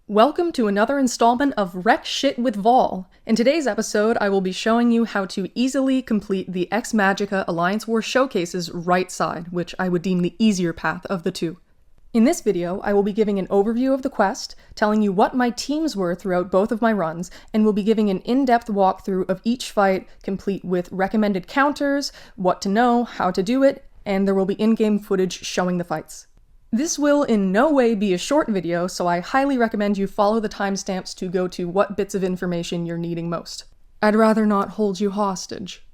Welcome to another installment of Wreck Shit with Vol. In today's episode, I will be showing you how to easily complete the X-Magica Alliance War Showcase's right side, which I would deem the easier path of the two. In this video, I will be giving an overview of the quest, telling you what my teams were throughout both of my runs, and will be giving an in-depth walkthrough of each fight, complete with recommended counters, what to know, how to do it, and there will be in-game footage showing the fights. This will in no way be a short video, so I highly recommend you follow the timestamps to go to what bits of information you're needing most. I'd rather not hold you hostage.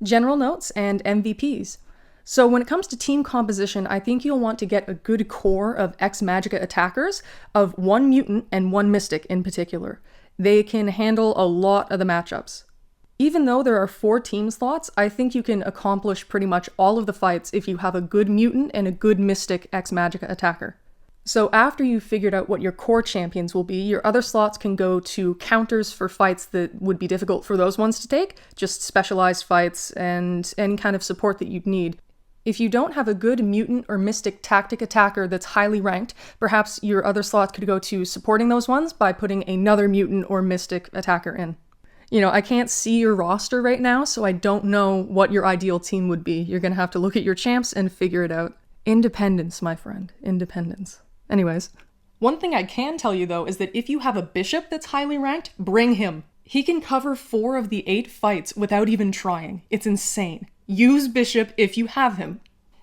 General notes and MVPs. So when it comes to team composition, I think you'll want to get a good core of X-Magica attackers, of one mutant and one mystic in particular. They can handle a lot of the matchups. Even though there are 4 team slots, I think you can accomplish pretty much all of the fights if you have a good mutant and a good mystic X-Magica attacker. So after you've figured out what your core champions will be, your other slots can go to counters for fights that would be difficult for those ones to take, just specialized fights and any kind of support that you'd need. If you don't have a good mutant or mystic tactic attacker that's highly ranked, perhaps your other slots could go to supporting those ones by putting another mutant or mystic attacker in. You know, I can't see your roster right now, so I don't know what your ideal team would be. You're gonna have to look at your champs and figure it out. Independence, my friend. Independence. Anyways. One thing I can tell you, though, is that if you have a bishop that's highly ranked, bring him. He can cover 4 of the 8 fights without even trying. It's insane. Use bishop if you have him.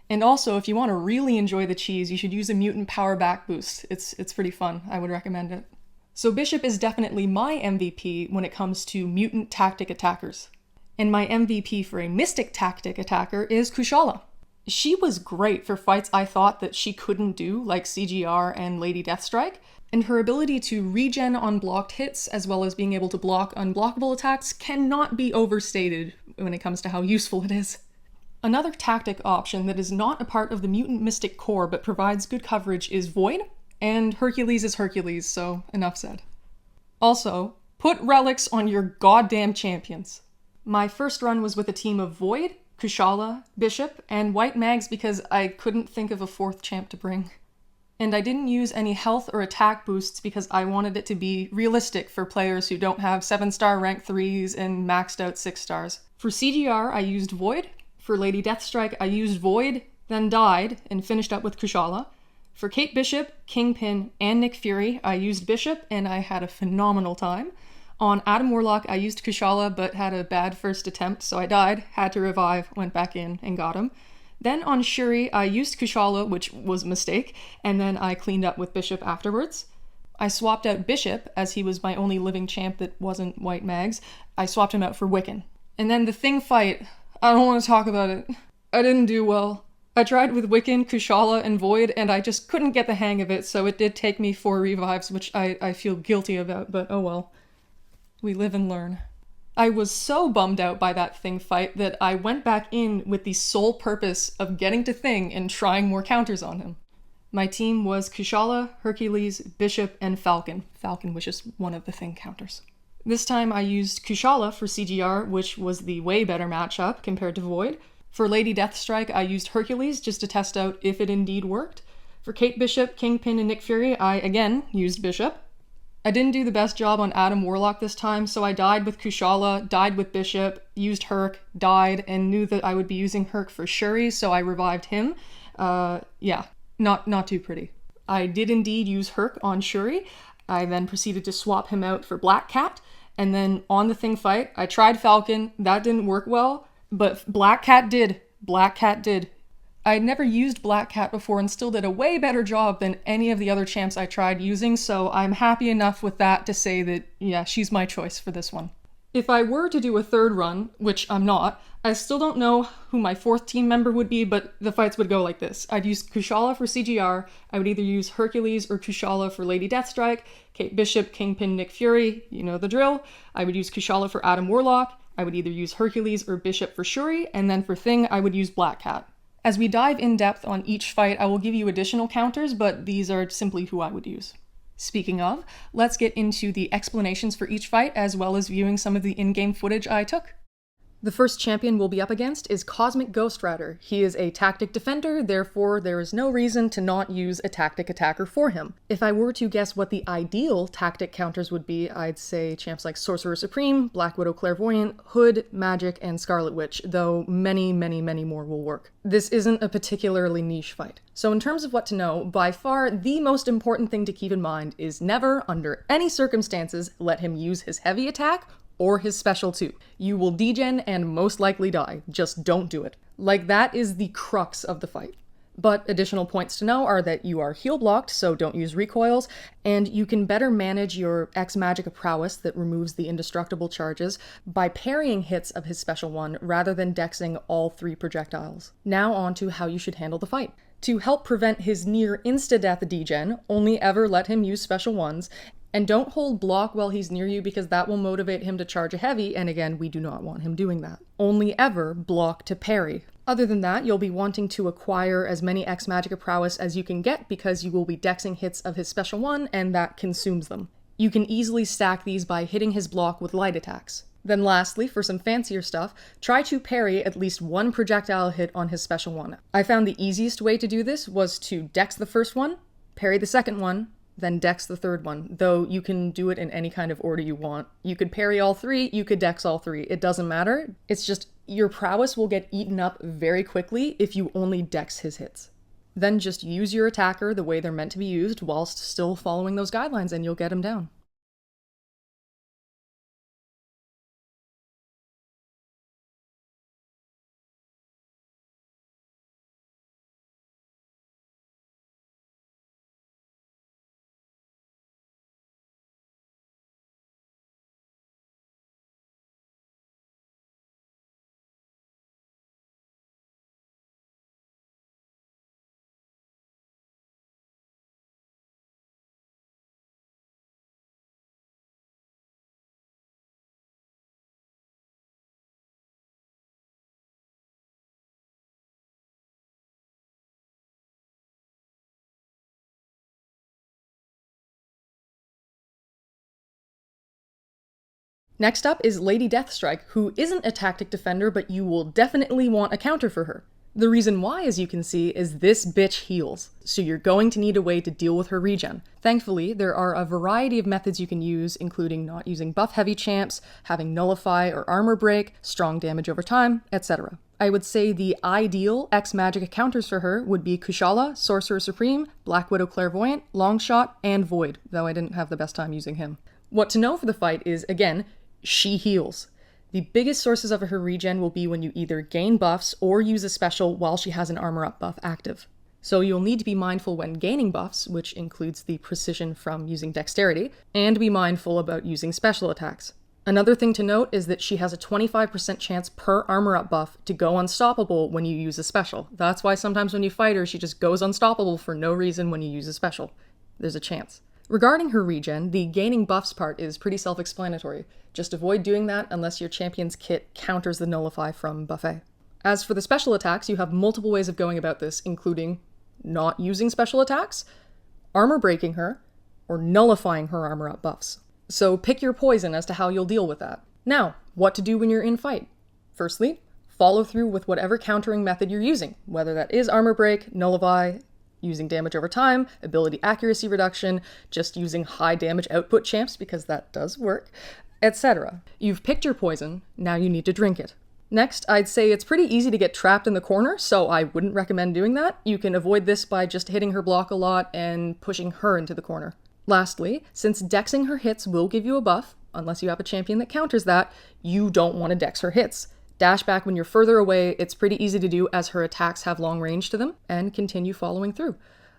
And also, if you want to really enjoy the cheese, you should use a mutant power back boost. It's pretty fun. I would recommend it. So Bishop is definitely my MVP when it comes to mutant tactic attackers. And my MVP for a mystic tactic attacker is Kushala. She was great for fights I thought that she couldn't do, like CGR and Lady DEATHSTRIKE, and her ability to regen on blocked hits as well as being able to block unblockable attacks cannot be overstated when it comes to how useful it is. Another tactic option that is not a part of the mutant mystic core but provides good coverage is Void. And Hercules is Hercules, so enough said. Also, put relics on your goddamn champions. My first run was with a team of Void, Kushala, Bishop, and White Mags because I couldn't think of a 4th champ to bring. And I didn't use any health or attack boosts because I wanted it to be realistic for players who don't have 7-star rank 3s and maxed out 6 stars. For CGR, I used Void. For Lady DEATHSTRIKE, I used Void, then died, and finished up with Kushala. For Kate Bishop, KINGPIN, and Nick Fury, I used Bishop, and I had a phenomenal time. On Adam Warlock, I used Kushala, but had a bad first attempt, so I died, had to revive, went back in, and got him. Then on Shuri, I used Kushala, which was a mistake, and then I cleaned up with Bishop afterwards. I swapped out Bishop, as he was my only living champ that wasn't White Mags. I swapped him out for Wiccan. And then the Thing fight, I don't want to talk about it. I didn't do well. I tried with Wiccan, Kushala, and Void, and I just couldn't get the hang of it, so it did take me 4 revives, which I feel guilty about, but oh well. We live and learn. I was so bummed out by that Thing fight that I went back in with the sole purpose of getting to Thing and trying more counters on him. My team was Kushala, Hercules, Bishop, and Falcon. Falcon was just one of the Thing counters. This time I used Kushala for CGR, which was the way better matchup compared to Void. For Lady DEATHSTRIKE, I used Hercules just to test out if it indeed worked. For Kate Bishop, KINGPIN, and Nick Fury, I again used Bishop. I didn't do the best job on Adam Warlock this time, so I died with Kushala, died with Bishop, used Herc, died, and knew that I would be using Herc for Shuri, so I revived him. Yeah, not too pretty. I did indeed use Herc on Shuri. I then proceeded to swap him out for Black Cat, and then on the Thing fight, I tried Falcon, that didn't work well. But Black Cat did. Black Cat did. I had never used Black Cat before and still did a way better job than any of the other champs I tried using, so I'm happy enough with that to say that, yeah, she's my choice for this one. If I were to do a 3rd run, which I'm not, I still don't know who my 4th team member would be, but the fights would go like this. I'd use Kushala for CGR, I would either use Hercules or Kushala for Lady DEATHSTRIKE, Kate Bishop, KINGPIN, Nick Fury, you know the drill. I would use Kushala for Adam Warlock, I would either use Hercules or Bishop for Shuri, and then for Thing, I would use Black Cat. As we dive in depth on each fight, I will give you additional counters, but these are simply who I would use. Speaking of, let's get into the explanations for each fight, as well as viewing some of the in-game footage I took. The first champion we'll be up against is Cosmic Ghost Rider. He is a tactic defender, therefore there is no reason to not use a tactic attacker for him. If I were to guess what the ideal tactic counters would be, I'd say champs like Sorcerer Supreme, Black Widow Clairvoyant, Hood, Magic, and Scarlet Witch, though many more will work. This isn't a particularly niche fight. So in terms of what to know, by far the most important thing to keep in mind is never, under any circumstances, let him use his heavy attack or his special too. You will degen and most likely die. Just don't do it. Like, that is the crux of the fight. But additional points to know are that you are heal blocked, so don't use recoils, and you can better manage your X-Magica prowess that removes the indestructible charges by parrying hits of his special one rather than dexing all 3 projectiles. Now on to how you should handle the fight. To help prevent his near insta-death degen, only ever let him use special ones, and don't hold block while he's near you because that will motivate him to charge a heavy, and again, we do not want him doing that. Only ever block to parry. Other than that, you'll be wanting to acquire as many X-Magica prowess as you can get because you will be dexing hits of his special one, and that consumes them. You can easily stack these by hitting his block with light attacks. Then lastly, for some fancier stuff, try to parry at least 1 projectile hit on his special one. I found the easiest way to do this was to dex the first one, parry the second one, then dex the third one, though you can do it in any kind of order you want. You could parry all 3, you could dex all 3, it doesn't matter. It's just your prowess will get eaten up very quickly if you only dex his hits. Then just use your attacker the way they're meant to be used whilst still following those guidelines and you'll get him down. Next up is Lady Deathstrike, who isn't a tactic defender, but you will definitely want a counter for her. The reason why, as you can see, is this bitch heals, so you're going to need a way to deal with her regen. Thankfully, there are a variety of methods you can use, including not using buff-heavy champs, having nullify or armor break, strong damage over time, etc. I would say the ideal X-Magica counters for her would be Kushala, Sorcerer Supreme, Black Widow Clairvoyant, Longshot, and Void, though I didn't have the best time using him. What to know for the fight is, again, she heals. The biggest sources of her regen will be when you either gain buffs or use a special while she has an armor up buff active. So you'll need to be mindful when gaining buffs, which includes the precision from using dexterity, and be mindful about using special attacks. Another thing to note is that she has a 25% chance per armor up buff to go unstoppable when you use a special. That's why sometimes when you fight her, she just goes unstoppable for no reason when you use a special. There's a chance. Regarding her regen, the gaining buffs part is pretty self-explanatory. Just avoid doing that unless your champion's kit counters the nullify from buffet. As for the special attacks, you have multiple ways of going about this, including not using special attacks, armor breaking her, or nullifying her armor up buffs. So pick your poison as to how you'll deal with that. Now, what to do when you're in fight? Firstly, follow through with whatever countering method you're using, whether that is armor break, nullify, using damage over time, ability accuracy reduction, just using high damage output champs because that does work, etc. You've picked your poison, now you need to drink it. Next, I'd say it's pretty easy to get trapped in the corner, so I wouldn't recommend doing that. You can avoid this by just hitting her block a lot and pushing her into the corner. Lastly, since dexing her hits will give you a buff, unless you have a champion that counters that, you don't want to dex her hits. Dash back when you're further away, it's pretty easy to do as her attacks have long range to them, and continue following through.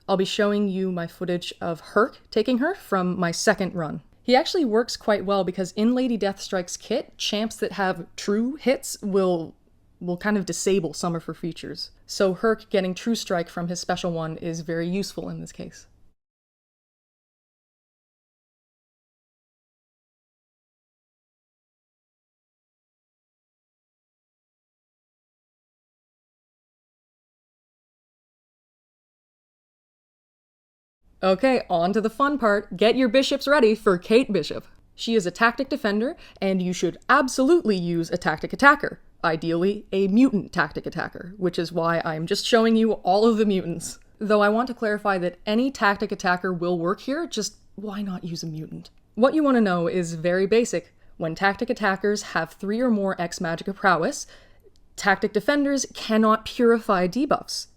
I'll be showing you my footage of Herc taking her from my second run. He actually works quite well because in Lady Deathstrike's kit, champs that have true hits will kind of disable some of her features. So Herc getting True Strike from his special one is very useful in this case. Okay, on to the fun part. Get your bishops ready for Kate Bishop. She is a tactic defender, and you should absolutely use a tactic attacker. Ideally, a mutant tactic attacker, which is why I'm just showing you all of the mutants. Though I want to clarify that any tactic attacker will work here, just why not use a mutant? What you want to know is very basic. When tactic attackers have 3 or more X-Magica prowess, tactic defenders cannot purify debuffs.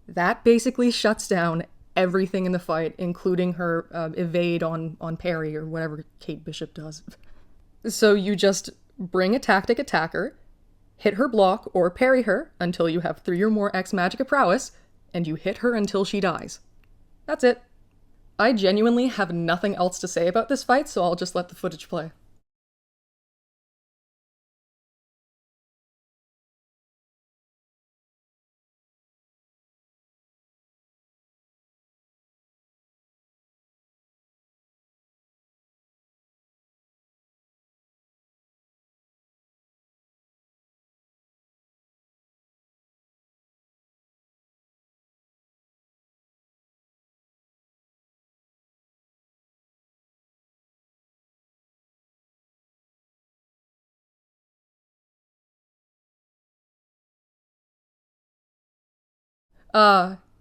That basically shuts down everything in the fight, including her evade on parry or whatever Kate Bishop does. So you just bring a tactic attacker, hit her block or parry her until you have 3 or more X-Magica prowess, and you hit her until she dies. That's it. I genuinely have nothing else to say about this fight, so I'll just let the footage play.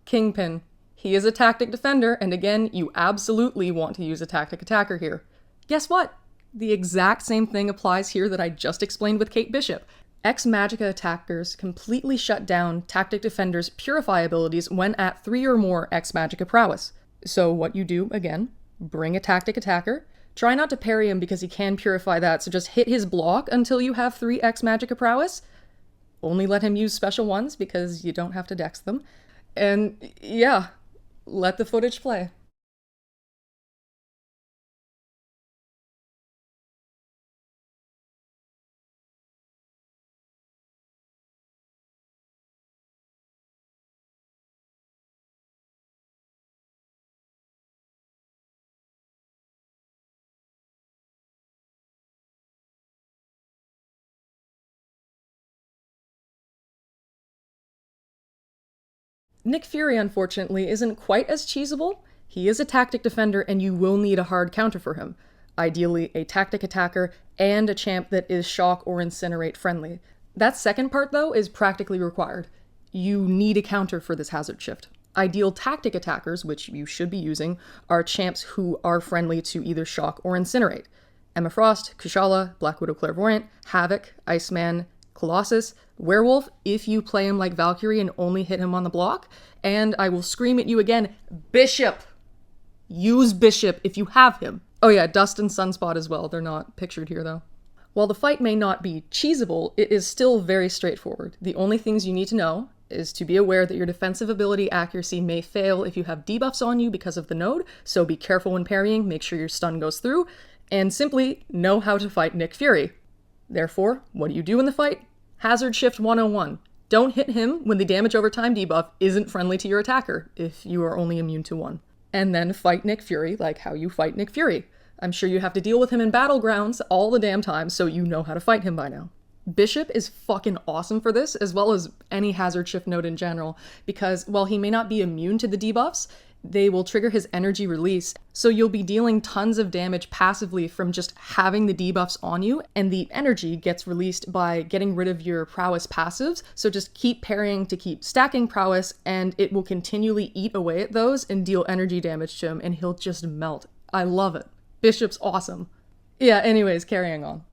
KINGPIN. He is a tactic defender, and again, you absolutely want to use a tactic attacker here. Guess what? The exact same thing applies here that I just explained with Kate Bishop. X-Magica attackers completely shut down tactic defenders' purify abilities when at 3 or more X-Magica prowess. So what you do, again, bring a tactic attacker, try not to parry him because he can purify that, so just hit his block until you have 3 X-Magica prowess. Only let him use special ones because you don't have to dex them. And yeah, let the footage play. Nick Fury, unfortunately, isn't quite as cheesable. He is a tactic defender, and you will need a hard counter for him. Ideally, a tactic attacker and a champ that is shock or incinerate friendly. That second part, though, is practically required. You need a counter for this hazard shift. Ideal tactic attackers, which you should be using, are champs who are friendly to either shock or incinerate. Emma Frost, Kushala, Black Widow Clairvoyant, Havoc, Iceman, Colossus, Werewolf, if you play him like Valkyrie and only hit him on the block, and I will scream at you again, Bishop! Use Bishop if you have him. Oh yeah, Dust and Sunspot as well, they're not pictured here though. While the fight may not be cheesable, it is still very straightforward. The only things you need to know is to be aware that your defensive ability accuracy may fail if you have debuffs on you because of the node, so be careful when parrying, make sure your stun goes through, and simply know how to fight Nick Fury. Therefore, what do you do in the fight? Hazard Shift 101. Don't hit him when the damage over time debuff isn't friendly to your attacker, if you are only immune to 1. And then fight Nick Fury like how you fight Nick Fury. I'm sure you have to deal with him in battlegrounds all the damn time, so you know how to fight him by now. Bishop is fucking awesome for this, as well as any hazard shift node in general, because while he may not be immune to the debuffs, they will trigger his energy release, so you'll be dealing tons of damage passively from just having the debuffs on you, and the energy gets released by getting rid of your prowess passives, so just keep parrying to keep stacking prowess, and it will continually eat away at those and deal energy damage to him, and he'll just melt. I love it. Bishop's awesome. Yeah, anyways, carrying on.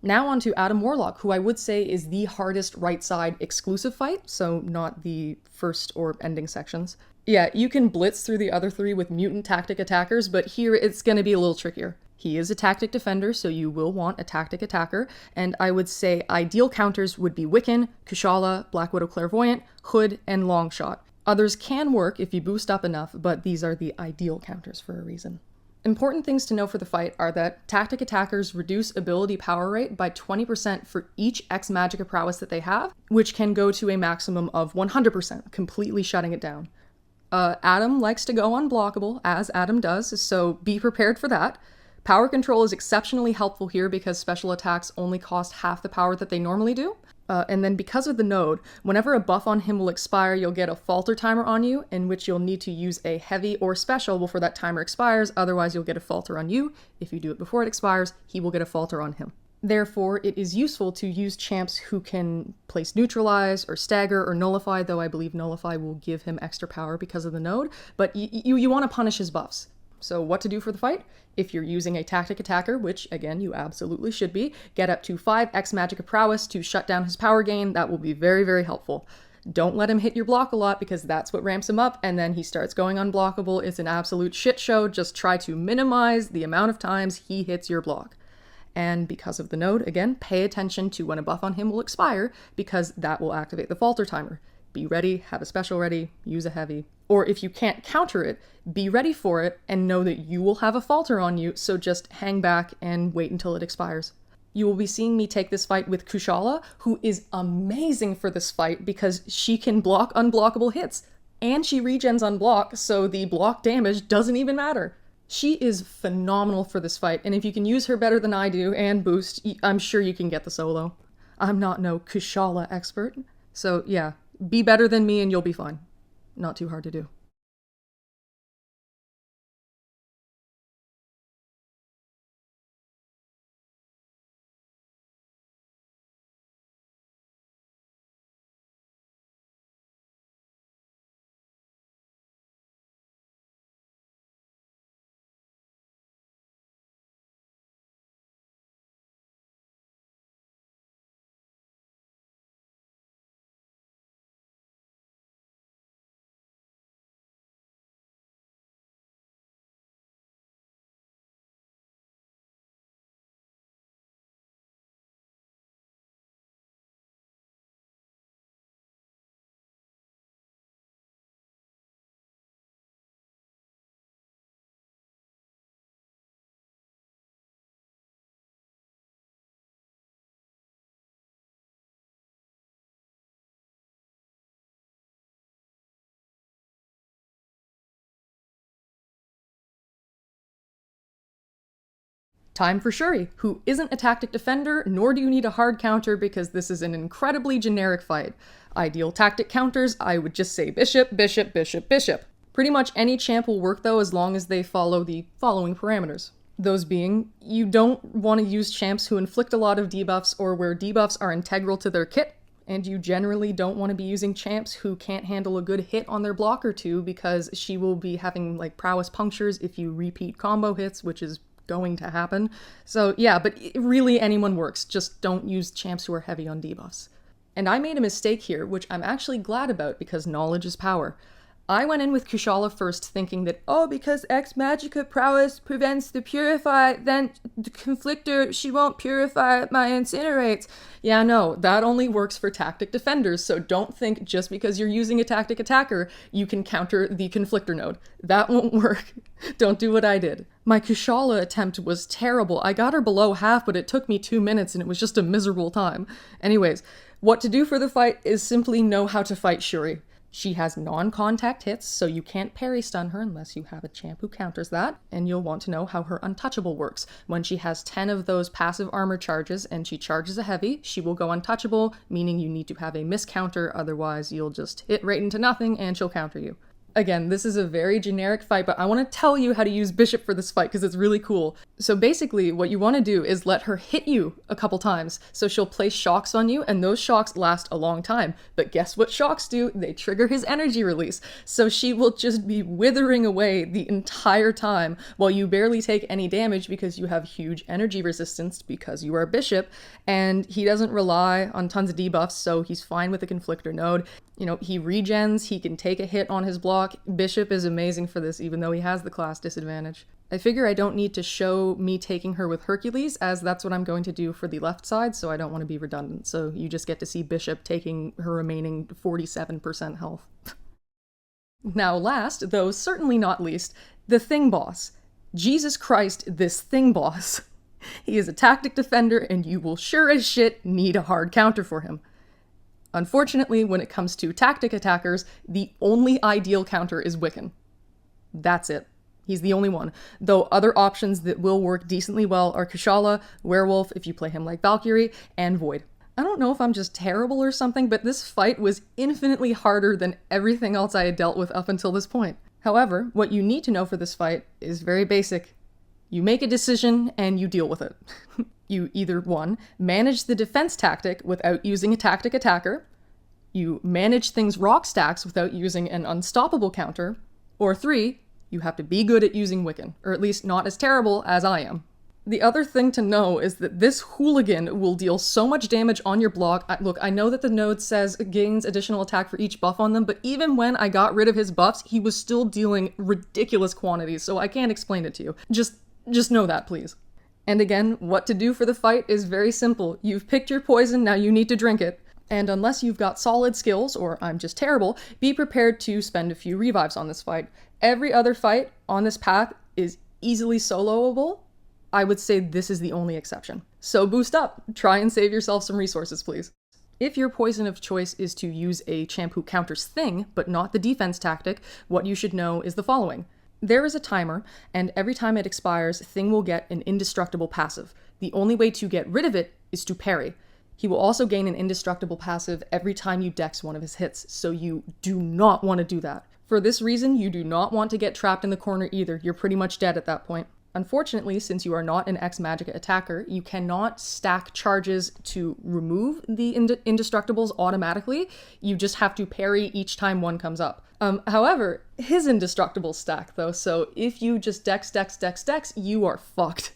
Now on to Adam Warlock, who I would say is the hardest right side exclusive fight, so not the first or ending sections. Yeah, you can blitz through the other three with mutant tactic attackers, but here it's going to be a little trickier. He is a tactic defender, so you will want a tactic attacker, and I would say ideal counters would be Wiccan, Kushala, Black Widow Clairvoyant, Hood, and Longshot. Others can work if you boost up enough, but these are the ideal counters for a reason. Important things to know for the fight are that tactic attackers reduce ability power rate by 20% for each X-Magica prowess that they have, which can go to a maximum of 100%, completely shutting it down. Adam likes to go unblockable, as Adam does, so be prepared for that. Power control is exceptionally helpful here because special attacks only cost half the power that they normally do. And then because of the node, whenever a buff on him will expire, you'll get a falter timer on you, in which you'll need to use a heavy or special before that timer expires, otherwise you'll get a falter on you. If you do it before it expires, he will get a falter on him. Therefore, it is useful to use champs who can place neutralize, or stagger, or nullify, though I believe nullify will give him extra power because of the node, but you want to punish his buffs. So what to do for the fight? If you're using a tactic attacker, which again you absolutely should be, get up to 5 X-Magica prowess to shut down his power gain. That will be very, very helpful. Don't let him hit your block a lot because that's what ramps him up, and then he starts going unblockable. It's an absolute shit show. Just try to minimize the amount of times he hits your block. And because of the node, again, pay attention to when a buff on him will expire because that will activate the falter timer. Be ready, have a special ready, use a heavy. Or if you can't counter it, be ready for it and know that you will have a falter on you, so just hang back and wait until it expires. You will be seeing me take this fight with Kushala, who is amazing for this fight because she can block unblockable hits. And she regens on block, so the block damage doesn't even matter. She is phenomenal for this fight, and if you can use her better than I do and boost, I'm sure you can get the solo. I'm not no Kushala expert, so yeah, be better than me and you'll be fine. Not too hard to do. Time for Shuri, who isn't a tactic defender, nor do you need a hard counter because this is an incredibly generic fight. Ideal tactic counters, I would just say bishop, bishop, bishop, bishop. Pretty much any champ will work though as long as they follow the following parameters. Those being, you don't want to use champs who inflict a lot of debuffs or where debuffs are integral to their kit, and you generally don't want to be using champs who can't handle a good hit on their block or two because she will be having like prowess punctures if you repeat combo hits, which is going to happen. So yeah, but really anyone works, just don't use champs who are heavy on debuffs. And I made a mistake here, which I'm actually glad about because knowledge is power. I went in with Kushala first thinking that, oh, because X-Magica prowess prevents the purify, then the conflictor, she won't purify my incinerates. Yeah, no, that only works for tactic defenders, so don't think just because you're using a tactic attacker, you can counter the conflictor node. That won't work. Don't do what I did. My Kushala attempt was terrible. I got her below half, but it took me 2 minutes and it was just a miserable time. Anyways, what to do for the fight is simply know how to fight Shuri. She has non-contact hits, so you can't parry stun her unless you have a champ who counters that, and you'll want to know how her untouchable works. When she has 10 of those passive armor charges and she charges a heavy, she will go untouchable, meaning you need to have a miscounter, otherwise you'll just hit right into nothing and she'll counter you. Again, this is a very generic fight, but I want to tell you how to use Bishop for this fight because it's really cool. So basically, what you want to do is let her hit you a couple times. So she'll place shocks on you, and those shocks last a long time. But guess what shocks do? They trigger his energy release. So she will just be withering away the entire time while you barely take any damage because you have huge energy resistance because you are a Bishop, and he doesn't rely on tons of debuffs, so he's fine with the Conflictor node. You know, he regens, he can take a hit on his block. Bishop is amazing for this, even though he has the class disadvantage. I figure I don't need to show me taking her with Hercules, as that's what I'm going to do for the left side, so I don't want to be redundant. So you just get to see Bishop taking her remaining 47% health. Now last, though certainly not least, the Thing Boss. Jesus Christ, this Thing Boss. He is a tactic defender, and you will sure as shit need a hard counter for him. Unfortunately, when it comes to tactic attackers, the only ideal counter is Wiccan. That's it. He's the only one. Though other options that will work decently well are Kushala, Werewolf if you play him like Valkyrie, and Void. I don't know if I'm just terrible or something, but this fight was infinitely harder than everything else I had dealt with up until this point. However, what you need to know for this fight is very basic. You make a decision and you deal with it. You either 1. Manage the defense tactic without using a tactic attacker, you manage things rock stacks without using an unstoppable counter, or 3. You have to be good at using Wiccan, or at least not as terrible as I am. The other thing to know is that this hooligan will deal so much damage on your block. Look, I know that the node says gains additional attack for each buff on them, but even when I got rid of his buffs, he was still dealing ridiculous quantities, so I can't explain it to you. Just know that, please. And again, what to do for the fight is very simple. You've picked your poison, now you need to drink it. And unless you've got solid skills, or I'm just terrible, be prepared to spend a few revives on this fight. Every other fight on this path is easily soloable. I would say this is the only exception. So boost up. Try and save yourself some resources, please. If your poison of choice is to use a champ who counters Thing, but not the defense tactic, what you should know is the following. There is a timer, and every time it expires, Thing will get an indestructible passive. The only way to get rid of it is to parry. He will also gain an indestructible passive every time you dex one of his hits, so you do not want to do that. For this reason, you do not want to get trapped in the corner either. You're pretty much dead at that point. Unfortunately, since you are not an X-Magica attacker, you cannot stack charges to remove the indestructibles automatically. You just have to parry each time one comes up. However, his indestructibles stack though, so if you just dex, you are fucked.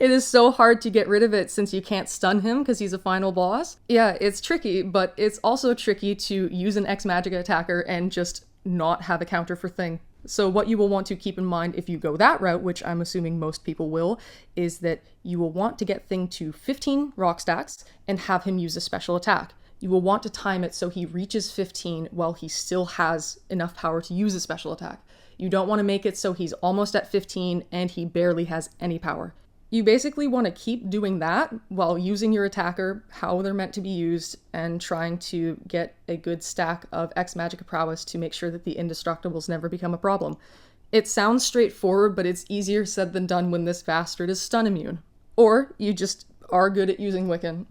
It is so hard to get rid of it since you can't stun him because he's a final boss. Yeah, it's tricky, but it's also tricky to use an X-Magica attacker and just not have a counter for Thing. So what you will want to keep in mind if you go that route, which I'm assuming most people will, is that you will want to get Thing to 15 rock stacks and have him use a special attack. You will want to time it so he reaches 15 while he still has enough power to use a special attack. You don't want to make it so he's almost at 15 and he barely has any power. You basically want to keep doing that while using your attacker how they're meant to be used and trying to get a good stack of X-Magica prowess to make sure that the indestructibles never become a problem. It sounds straightforward, but it's easier said than done when this bastard is stun immune. Or you just are good at using Wiccan.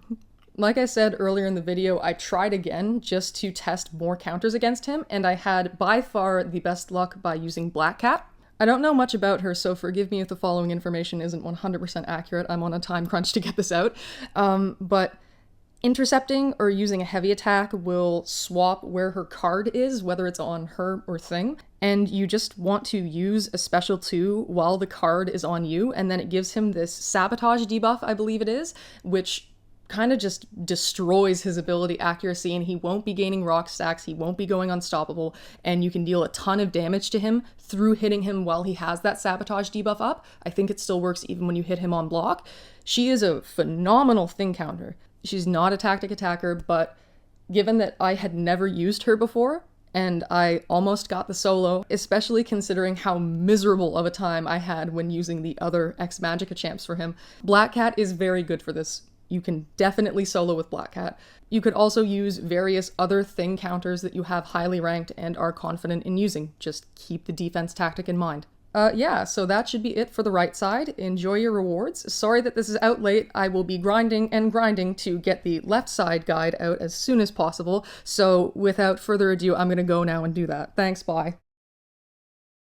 Like I said earlier in the video, I tried again just to test more counters against him, and I had by far the best luck by using Black Cat. I don't know much about her, so forgive me if the following information isn't 100% accurate. I'm on a time crunch to get this out. But intercepting or using a heavy attack will swap where her card is, whether it's on her or Thing, and you just want to use a special 2 while the card is on you, and then it gives him this sabotage debuff, I believe it is, which kind of just destroys his ability accuracy, and he won't be gaining rock stacks, he won't be going unstoppable, and you can deal a ton of damage to him through hitting him while he has that sabotage debuff up. I think it still works even when you hit him on block. She is a phenomenal Thing counter. She's not a tactic attacker, but given that I had never used her before, and I almost got the solo, especially considering how miserable of a time I had when using the other X-Magica champs for him, Black Cat is very good for this. You can definitely solo with Black Cat. You could also use various other Thing counters that you have highly ranked and are confident in using. Just keep the defense tactic in mind. Yeah, so that should be it for the right side. Enjoy your rewards. Sorry that this is out late. I will be grinding and grinding to get the left side guide out as soon as possible. So without further ado, I'm gonna go now and do that. Thanks, bye.